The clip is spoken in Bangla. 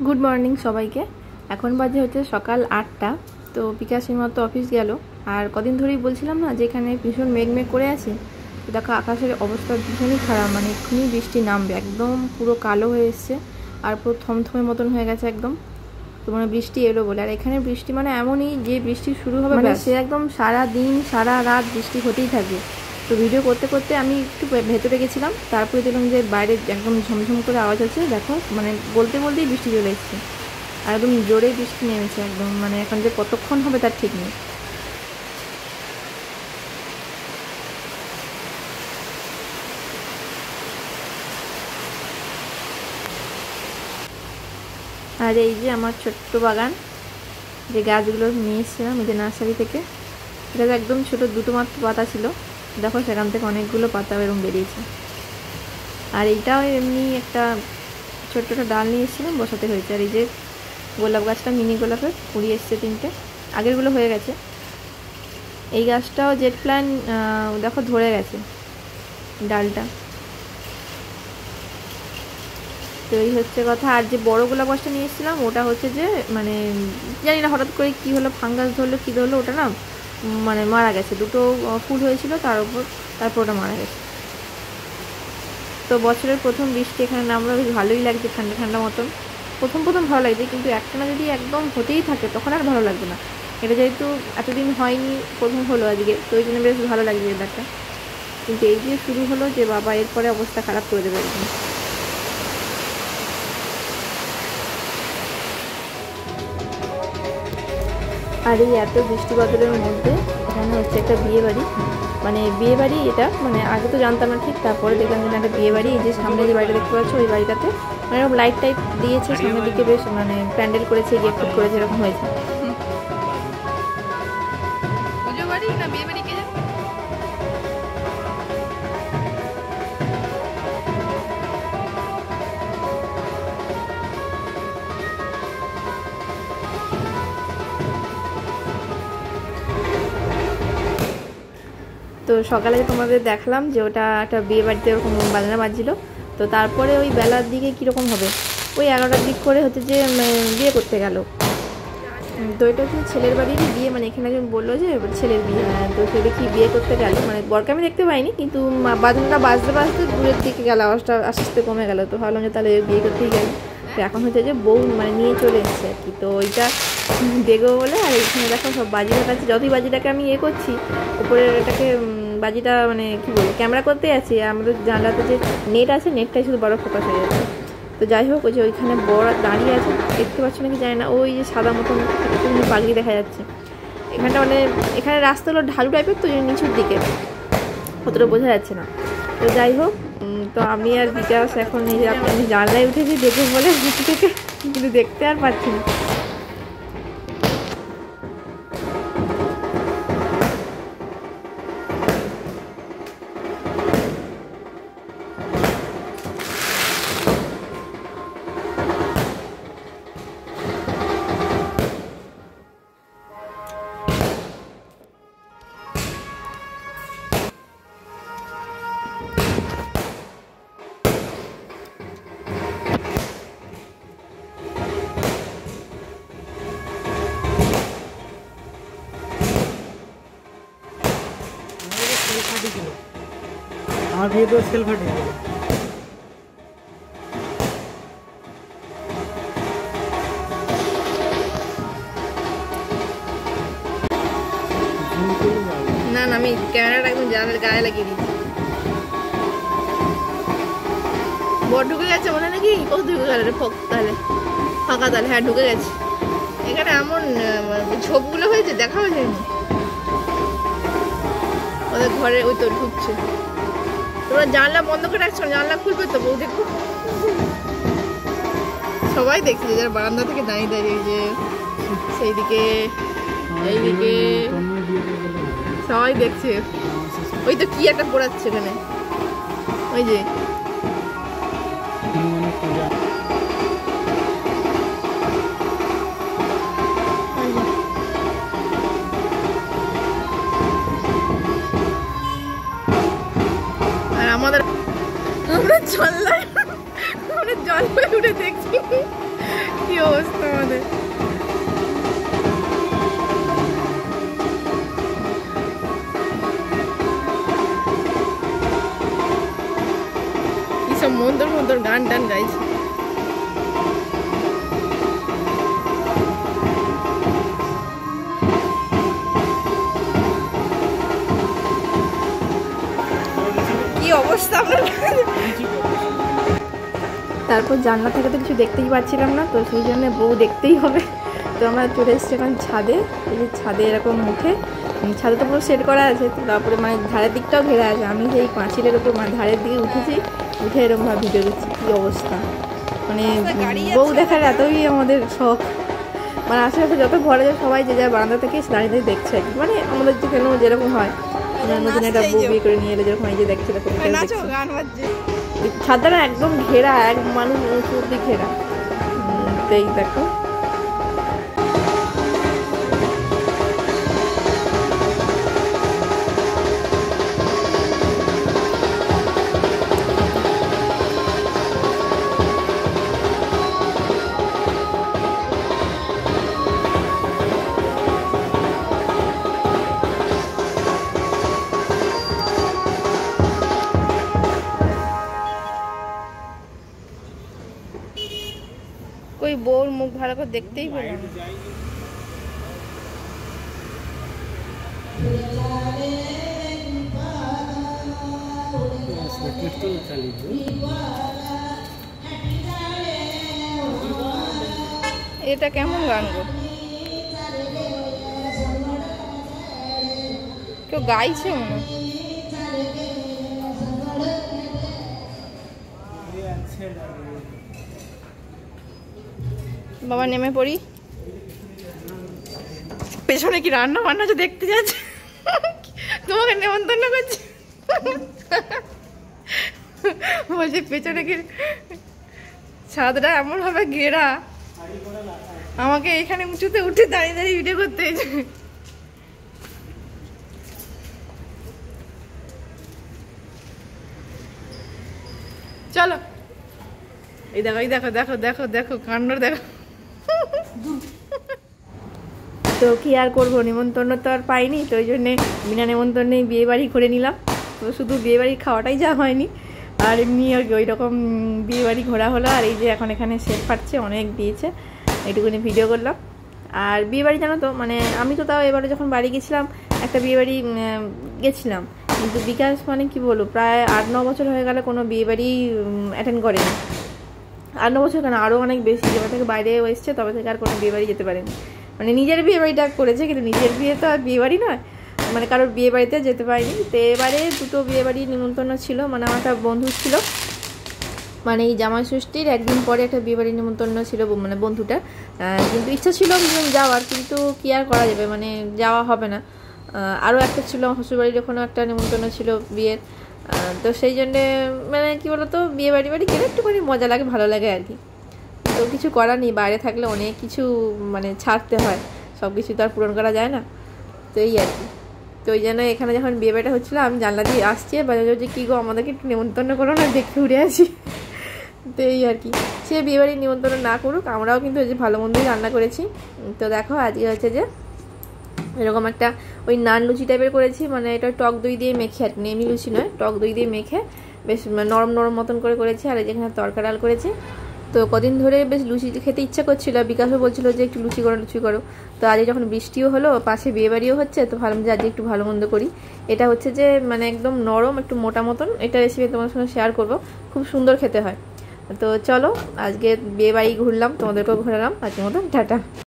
গুড মর্নিং সবাইকে। এখন বাজে হচ্ছে সকাল 8টা। তো বিকাশের মতো অফিস গেল। আর কদিন ধরেই বলছিলাম না যে এখানে ভীষণ মেঘ করে আছে। তো দেখো আকাশের অবস্থা ভীষণই খারাপ, মানে এক্ষুনি বৃষ্টি নামবে, একদম পুরো কালো হয়ে এসছে আর পুরো থমথমে মতন হয়ে গেছে একদম। তো মানে বৃষ্টি এলো বলে, আর এখানে বৃষ্টি মানে এমনই যে বৃষ্টি শুরু হবে মানে সে একদম সারা দিন সারা রাত বৃষ্টি হতেই থাকবে। তো ভিডিও করতে করতে আমি একটু ভেতরে গেছিলাম, তারপরে দেখলাম যে বাইরে একদম ঝমঝম করে আওয়াজ হচ্ছে। দেখো মানে বলতে বলতেই বৃষ্টি চলে এসছে, আর একদম জোরে বৃষ্টি নেমেছে একদম, মানে এখন যে কতক্ষণ হবে তার ঠিক নেই। আর এই যে আমার ছোট্ট বাগান, যে গাছগুলো নিয়ে এসেছিলাম এই যে নার্সারি থেকে, এটা একদম ছোটো দুটো মাত্র পাতা ছিল, দেখো সেখান থেকে অনেকগুলো পাতা এরকম বেরিয়েছে। আর এইটাও এমনি একটা ছোট্ট ছোটো ডাল নিয়ে এসেছিলাম, বসাতে হয়েছে। আর এই যে গোলাপ গাছটা মিনি গোলাপের কুড়ি এসছে 3টে, আগেরগুলো হয়ে গেছে। এই গাছটাও জেট প্ল্যান, দেখো ধরে গেছে ডালটা। তো এই হচ্ছে কথা। আর যে বড় গোলাপ গাছটা নিয়ে এসেছিলাম ওটা হচ্ছে যে মানে জানি না হঠাৎ করে কী হলো, ফাঙ্গাস ধরলো কী ধরলো, ওটা না মানে মারা গেছে। দুটো ফুল হয়েছিল তারপর ওটা মারা গেছে। তো বছরের প্রথম বৃষ্টি এখানে নামলো, বেশ ভালোই লাগছে, ঠান্ডা ঠান্ডা মতন। প্রথম ভালো লাগছে, কিন্তু একটানা যদি একদম হতেই থাকে তখন আর ভালো লাগবে না। এটা যেহেতু এতদিন হয়নি, প্রথম হলো আজকে, তো ওই জন্য বেশ ভালো লাগছে ব্যাপারটা। কিন্তু এই যে শুরু হলো যে বাবা, এরপরে অবস্থা খারাপ করে দেবে একদম। আর এই এত বৃষ্টি বাদলের মধ্যে এখানে হচ্ছে একটা বিয়ে বাড়ি, মানে বিয়ে বাড়ি এটা, মানে আগে তো জানতাম না ঠিক, তারপরে দেখলাম যে একটা বিয়ে বাড়ি। এই যে সামনে যে বাড়িটা দেখতে পাচ্ছ, ওই বাড়িটাতে মানে এরকম লাইট টাইট দিয়েছে সামনের দিকে, বেশ মানে প্যান্ডেল করেছে, গেট ফুট করেছে, এরকম হয়েছে। তো সকালে তোমাদের দেখলাম যে ওটা একটা বিয়ে বাড়িতে ওরকম বাজনা বাজছিল। তো তারপরে ওই বেলার দিকে কীরকম হবে, ওই 11টার দিক করে হচ্ছে যে বিয়ে করতে গেল। তো এটা হচ্ছে ছেলের বাড়িরই বিয়ে, মানে এখানে একজন বললো যে ছেলের বিয়ে। তো সে দেখি বিয়ে করতে গেল, মানে বরকে আমি দেখতে পাইনি, কিন্তু বাজনাটা বাজতে বাজতে দূরের দিকে গেল, আওয়াজটা আস্তে আস্তে কমে গেল। তো ভাবলাম যে তাহলে বিয়ে করতেই গেল। তো এখন হচ্ছে যে বউ মানে নিয়ে চলে এসছে আর কি, তো ওইটা দেখবো বলে। আর এখানে দেখো সব বাজিটা আছে, যতই বাজিটাকে আমি করছি উপরের এটাকে বাজিটা মানে কী বলবো, ক্যামেরা করতে আছি, আমাদের জানলাতে যে নেট আছে, নেটটাই শুধু বড় ফোকাস হয়ে যাচ্ছে। তো যাই হোক, ওই যে ওইখানে বড় দাঁড়িয়ে আছে, দেখতে পাচ্ছ নাকি জানি না, ওই যে সাদা মতন পাগড়ি দেখা যাচ্ছে। এখানটা মানে এখানে রাস্তা হলো ঢালু টাইপের, তো নিচুর দিকে অতটা বোঝা যাচ্ছে না। তো যাই হোক, তো আমি আর বিকাশ এখন এই যে আপনি জানলায় উঠেছি দেখে বলে নিচু থেকে, কিন্তু দেখতে আর পাচ্ছি না। আমার বিয়ে তো সেল ফাটি গেল। না না, আমি ক্যামেরাটা একদম জানালার গায়ে লাগিয়ে দিচ্ছি। বড় ঢুকে গেছে মনে নাকি, কত ঢুকে গেল রে তাহলে ফাঁকা, তাহলে হ্যাঁ ঢুকে গেছে। এখানে এমন ঝোপগুলো হয়েছে, দেখাও যায়নি ওদের ঘরে। ওই তো ঢুকছে, তোমরা জানলা বন্ধ করে রাখছো, জানলা খুলবে তো বউ দেখো। সবাই দেখছে যারা বারান্দা থেকে দাঁড়িয়ে দাঁড়িয়ে, যে সেই দিকে এইদিকে সবাই দেখছে। ওই তো কি একটা পড়াচ্ছে এখানে, ওই যে আমাদের আমরা জানলায় উঠে দেখছি কি অবস্থা আমাদের। কি সব মন্দর মন্দর গান টান গাইছে। কি অবস্থা আপনার। তারপর জানলা থেকে তো কিছু দেখতেই পাচ্ছিলাম না, তো সেই জন্য বউ দেখতেই হবে। তো আমরা চলে এসেছি এখন ছাদে। এই যে ছাদে এরকম উঠে, ছাদে তো পুরো সেট করা আছে, তো তারপরে মানে ধারের দিকটাও ঘেরা আছে। আমি সেই পাঁচিলের উপর মানে ধারের দিকে উঠেছি, উঠে এরকমভাবে ভিডিও দিচ্ছি। কী অবস্থা, মানে বউ দেখার এতই আমাদের শখ। মানে আশেপাশে যত ঘরে যায় সবাই যে যার বারান্দা থেকে দাঁড়িয়ে দাঁড়িয়ে দেখছে আর কি। মানে আমাদের যেখানে যেরকম হয়, নতুন একটা বউ বিয়ে করে নিয়ে এলে যেরকম এই যে দেখছে এরকম ছাদটা না একদম ঘেরা, এক মানুষ উঁচু ঘেরা। তো এই দেখো कोई বউর মুখ ভালো করে দেখতেই পেলাম না। এটা কেমন গান গো, কেউ গাইছে মনে। বাবা নেমে পড়ি। পেছনে কি রান্না বান্না যে দেখতে যাচ্ছে, তোমাকে নেমন্তন্ন করছে। বলছি পেছনে কি ছাদটা এমন ভাবে ঘেরা, আমাকে এখানে উঁচুতে উঠে দাঁড়িয়ে দাঁড়িয়ে ভিডিও করতে হয়েছে। চলো এই দেখো, এই দেখো, দেখো দেখো দেখো কাণ্ড দেখো। তো কি আর করবো, নিমন্ত্রণ তো আর পাইনি, তো ওই জন্যে বিনা নিমন্ত্রণেই বিয়ে বাড়ি করে নিলাম। তো শুধু বিয়ে বাড়ি খাওয়াটাই যা হয়নি, আর এমনি আর ওই রকম বিয়ে বাড়ি ঘোরা হলো। আর এই যে এখন এখানে সেট ফাটছে, অনেক দিয়েছে, এইটুকুনি ভিডিও করলাম। আর বিয়ে বাড়ি জানো তো, মানে আমি তো তাও এবারে যখন বাড়ি গেছিলাম একটা বিয়ে বাড়ি গেছিলাম, কিন্তু বিকাশ মানে কি বলবো প্রায় 8-9 বছর হয়ে গেলে কোনো বিয়ে বাড়ি অ্যাটেন্ড করেনি। 8-9 বছর কেন, আরও অনেক বেশি। যবে থেকে বাইরে এসছে তবে থেকে আর কোনো বিয়ে বাড়ি যেতে পারেনি। মানে নিজের বিয়ে বাড়িটা করেছে, কিন্তু নিজের বিয়ে তো আর বিয়ে বাড়ি নয়, মানে কারোর বিয়ে বাড়িতে যেতে পারিনি। তো এবারে 2টো বিয়ে বাড়ি নিমন্ত্রণ ছিল। মানে আমার একটা বন্ধু ছিল, মানে এই জামাই ষষ্ঠীর একদিন পরে একটা বিয়ে বাড়ি নিমন্ত্রণ ছিল মানে বন্ধুটা, কিন্তু ইচ্ছা ছিল যাওয়ার, কিন্তু কি আর করা যাবে, মানে যাওয়া হবে না। আরও একটা ছিল শ্বশুরবাড়ির ওখানেও একটা নিমন্ত্রণ ছিল বিয়ের। তো সেই জন্যে মানে কী বলতো, বিয়ে বাড়ি গেলে একটুখানি মজা লাগে, ভালো লাগে আর কি। তো কিছু করার নেই, বাইরে থাকলে অনেক কিছু মানে ছাড়তে হয়, সব কিছু তো আর পূরণ করা যায় না। তো এই আর কি। তো ওই জন্য এখানে যখন বিয়ে বাড়িটা হচ্ছিলো, আমি জানলা দিয়ে আসছি, বাজার যে কী গো আমাদেরকে একটু নিমন্ত্রণ করো না, দেখে উড়ে আসি। তো এই আর কি, সে বিয়ে বাড়ির নিমন্ত্রণ না করুক, আমরাও কিন্তু এই যে ভালো মন্দই রান্না করেছি। তো দেখো আজকে হচ্ছে যে এরকম একটা ওই নান লুচি টাইপের করেছি, মানে এটা টক দই দিয়ে মেখে আর কি, এমনি লুচি নয়, টক দই দিয়ে মেখে বেশ নরম নরম মতন করেছি। আর যেখানে তরকা ডাল করেছি। তো কদিন ধরে বেশ লুচি খেতে ইচ্ছা করছিল, বিকাশও বলছিল যে একটু লুচি করো। তো আজকে যখন বৃষ্টিও হলো, পাশে বিয়েবাড়িও হচ্ছে, তো ভাবলাম যে আজকে একটু ভালো মন্দ করি। এটা হচ্ছে যে মানে একদম নরম একটু মোটা মতন, এটা রেসিপি তোমার সঙ্গে শেয়ার করবো, খুব সুন্দর খেতে হয়। তো চলো আজকে বিয়ে বাড়ি ঘুরলাম, তোমাদেরকেও ঘোরালাম। আজকের মতন টাটা।